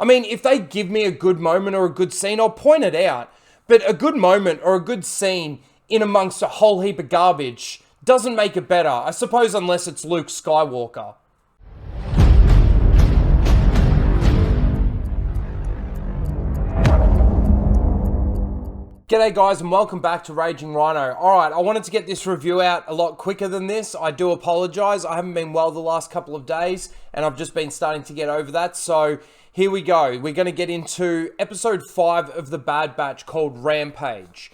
I mean, if they give me a good moment or a good scene, I'll point it out. But a good moment or a good scene in amongst a whole heap of garbage doesn't make it better. I suppose unless it's Luke Skywalker. G'day guys and welcome back to Raging Rhino. Alright, I wanted to get this review out a lot quicker than this. I do apologise. I haven't been well the last couple of days and I've just been starting to get over that. So here we go. We're going to get into episode 5 of the Bad Batch called Rampage.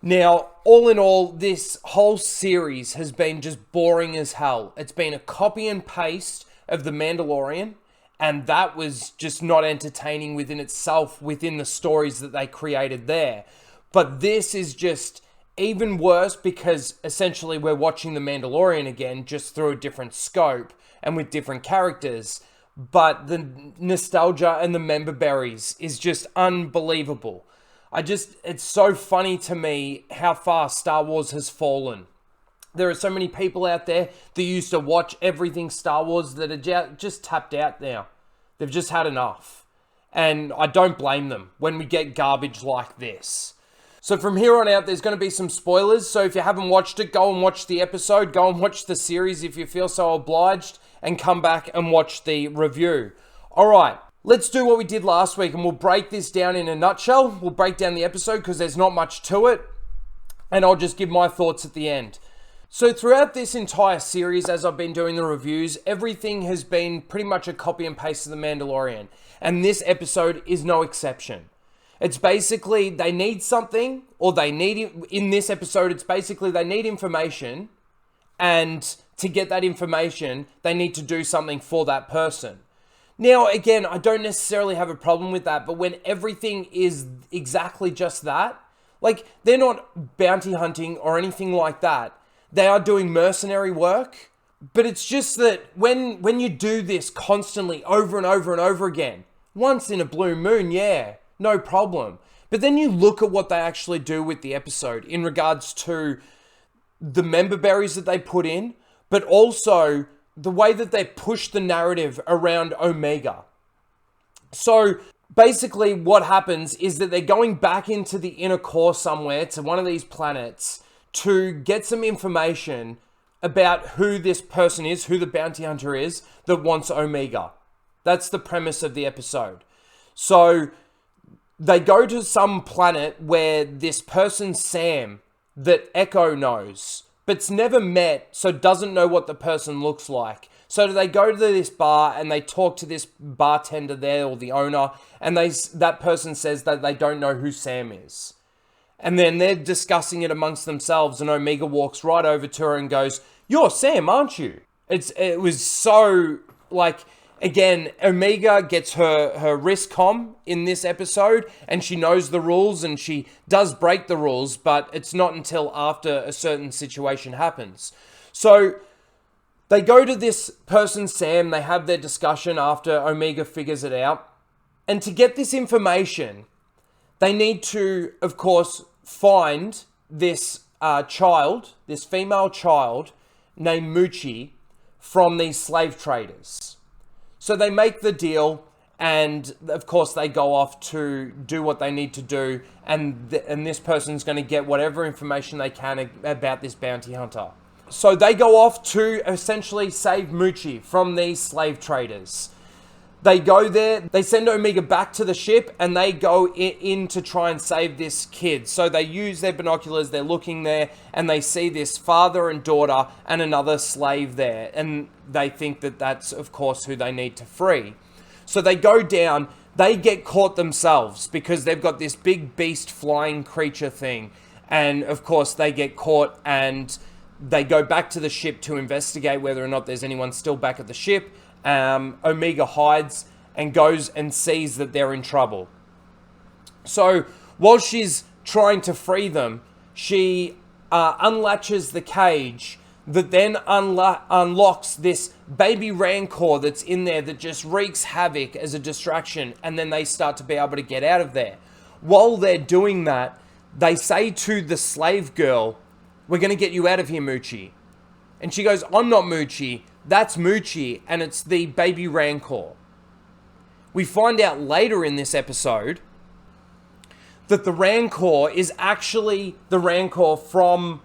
Now, all in all, this whole series has been just boring as hell. It's been a copy and paste of The Mandalorian, and that was just not entertaining within itself, within the stories that they created there. But this is just even worse because essentially we're watching The Mandalorian again, just through a different scope and with different characters. But the nostalgia and the member berries is just unbelievable. It's so funny to me how far Star Wars has fallen. There are so many people out there that used to watch everything Star Wars that are just tapped out now. They've just had enough. And I don't blame them when we get garbage like this. So from here on out, there's going to be some spoilers. So if you haven't watched it, go and watch the episode. Go and watch the series if you feel so obliged. And come back and watch the review. Alright, let's do what we did last week. And we'll break this down in a nutshell. We'll break down the episode because there's not much to it. And I'll just give my thoughts at the end. So throughout this entire series, as I've been doing the reviews, everything has been pretty much a copy and paste of The Mandalorian. And this episode is no exception. It's basically, they need something, or in this episode, it's basically they need information, and to get that information, they need to do something for that person. Now, again, I don't necessarily have a problem with that, but when everything is exactly just that, like, they're not bounty hunting or anything like that. They are doing mercenary work, but it's just that when you do this constantly over and over and over again, once in a blue moon, yeah, no problem. But then you look at what they actually do with the episode in regards to the member berries that they put in, but also the way that they push the narrative around Omega. So basically what happens is that they're going back into the inner core somewhere to one of these planets to get some information about who this person is, who the bounty hunter is that wants Omega. That's the premise of the episode. So they go to some planet where this person, Sam, that Echo knows, but's never met, so doesn't know what the person looks like. So they go to this bar and they talk to this bartender there, or the owner, and that person says that they don't know who Sam is. And then they're discussing it amongst themselves, and Omega walks right over to her and goes, "You're Sam, aren't you?" It was so, like, again, Omega gets her wrist comm in this episode, and she knows the rules, and she does break the rules, but it's not until after a certain situation happens. So they go to this person, Sam, they have their discussion after Omega figures it out, and to get this information, they need to, of course, find this child, this female child named Muchi from these slave traders. So they make the deal, and of course they go off to do what they need to do, and this person's going to get whatever information they can about this bounty hunter. So they go off to essentially save Muchi from these slave traders. They go there, they send Omega back to the ship, and they go in to try and save this kid. So they use their binoculars, they're looking there, and they see this father and daughter and another slave there. And they think that that's, of course, who they need to free. So they go down, they get caught themselves because they've got this big beast flying creature thing. And, of course, they get caught, and they go back to the ship to investigate whether or not there's anyone still back at the ship. Omega hides and goes and sees that they're in trouble. So while she's trying to free them, she unlatches the cage that then unlocks this baby Rancor that's in there that just wreaks havoc as a distraction, and then they start to be able to get out of there. While they're doing that, they say to the slave girl, "We're going to get you out of here, Muchi." And she goes, "I'm not Muchi. That's Muchi, and it's the baby Rancor." we find out later in this episode that the Rancor is actually the Rancor from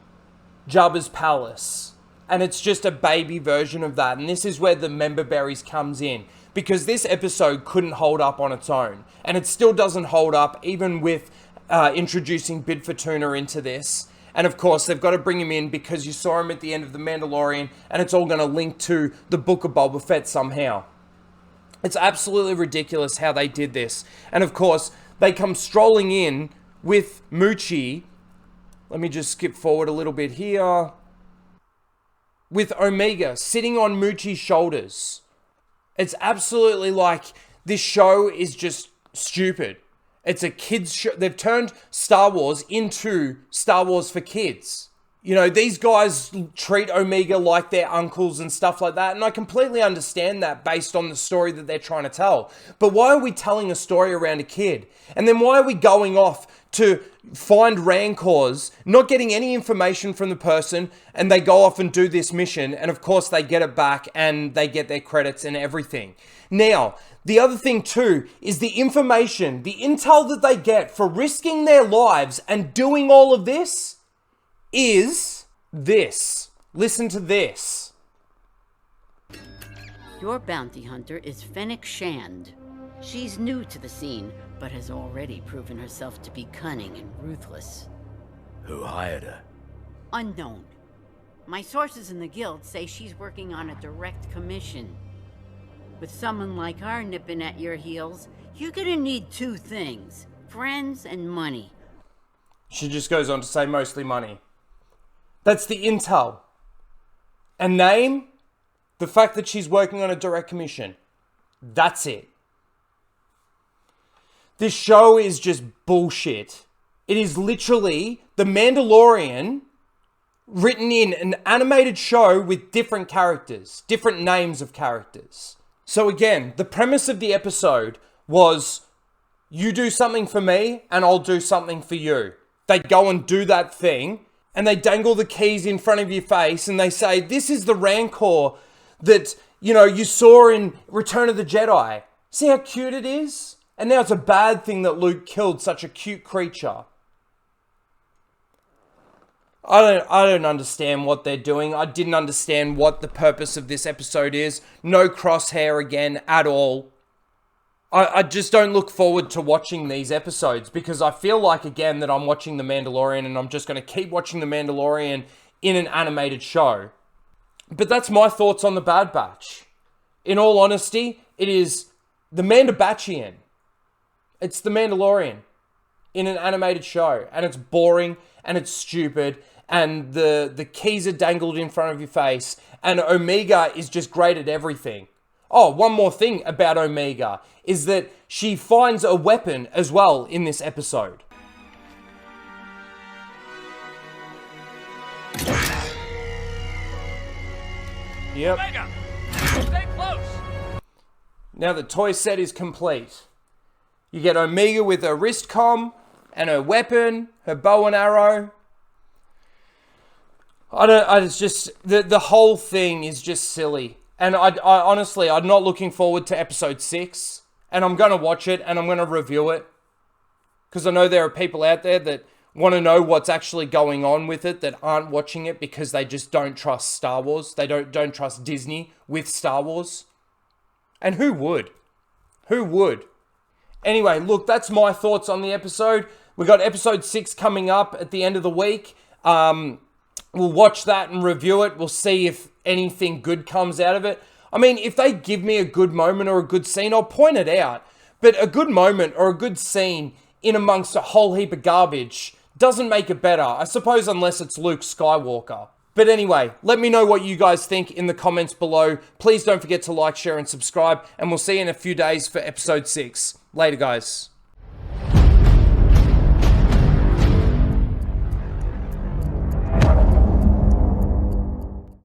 Jabba's palace. And it's just a baby version of that. And this is where the member berries comes in. Because this episode couldn't hold up on its own. And it still doesn't hold up, even with introducing Bib Fortuna into this. And of course, they've got to bring him in because you saw him at the end of The Mandalorian. And it's all going to link to the Book of Boba Fett somehow. It's absolutely ridiculous how they did this. And of course, they come strolling in with Moochie. Let me just skip forward a little bit here. With Omega sitting on Moochie's shoulders. It's absolutely like this show is just stupid. It's a kid's show. They've turned Star Wars into Star Wars for kids. You know, these guys treat Omega like their uncles and stuff like that. And I completely understand that based on the story that they're trying to tell. But why are we telling a story around a kid? And then why are we going off to find Rancors, not getting any information from the person, and they go off and do this mission, and of course they get it back and they get their credits and everything. Now, the other thing too is the information, the intel that they get for risking their lives and doing all of this is this. Listen to this. Your bounty hunter is Fennec Shand. She's new to the scene, but has already proven herself to be cunning and ruthless. Who hired her? Unknown. My sources in the guild say she's working on a direct commission. With someone like her nipping at your heels, you're gonna need two things: friends and money. She just goes on to say mostly money. That's the intel. A name, the fact that she's working on a direct commission. That's it. This show is just bullshit. It is literally The Mandalorian written in an animated show with different characters, different names of characters. So again, the premise of the episode was you do something for me and I'll do something for you. They go and do that thing and they dangle the keys in front of your face and they say, this is the Rancor that, you know, you saw in Return of the Jedi. See how cute it is? And now it's a bad thing that Luke killed such a cute creature. I don't understand what they're doing. I didn't understand what the purpose of this episode is. No Crosshair again at all. I just don't look forward to watching these episodes because I feel like, again, that I'm watching The Mandalorian and I'm just going to keep watching The Mandalorian in an animated show. But that's my thoughts on The Bad Batch. In all honesty, it is The Mandabatchian. It's The Mandalorian in an animated show. And it's boring and it's stupid. And the keys are dangled in front of your face. And Omega is just great at everything. Oh, one more thing about Omega is that she finds a weapon as well in this episode. Yep. Omega! Stay close! Now the toy set is complete. You get Omega with her wrist comm and her weapon, her bow and arrow. It's just, the whole thing is just silly. And I honestly, I'm not looking forward to episode 6. And I'm going to watch it and I'm going to review it. Because I know there are people out there that want to know what's actually going on with it that aren't watching it because they just don't trust Star Wars. They don't trust Disney with Star Wars. And who would? Who would? Anyway, look, that's my thoughts on the episode. We got episode 6 coming up at the end of the week. We'll watch that and review it. We'll see if anything good comes out of it. I mean, if they give me a good moment or a good scene, I'll point it out. But a good moment or a good scene in amongst a whole heap of garbage doesn't make it better. I suppose unless it's Luke Skywalker. But anyway, let me know what you guys think in the comments below. Please don't forget to like, share, and subscribe. And we'll see you in a few days for episode 6. Later, guys.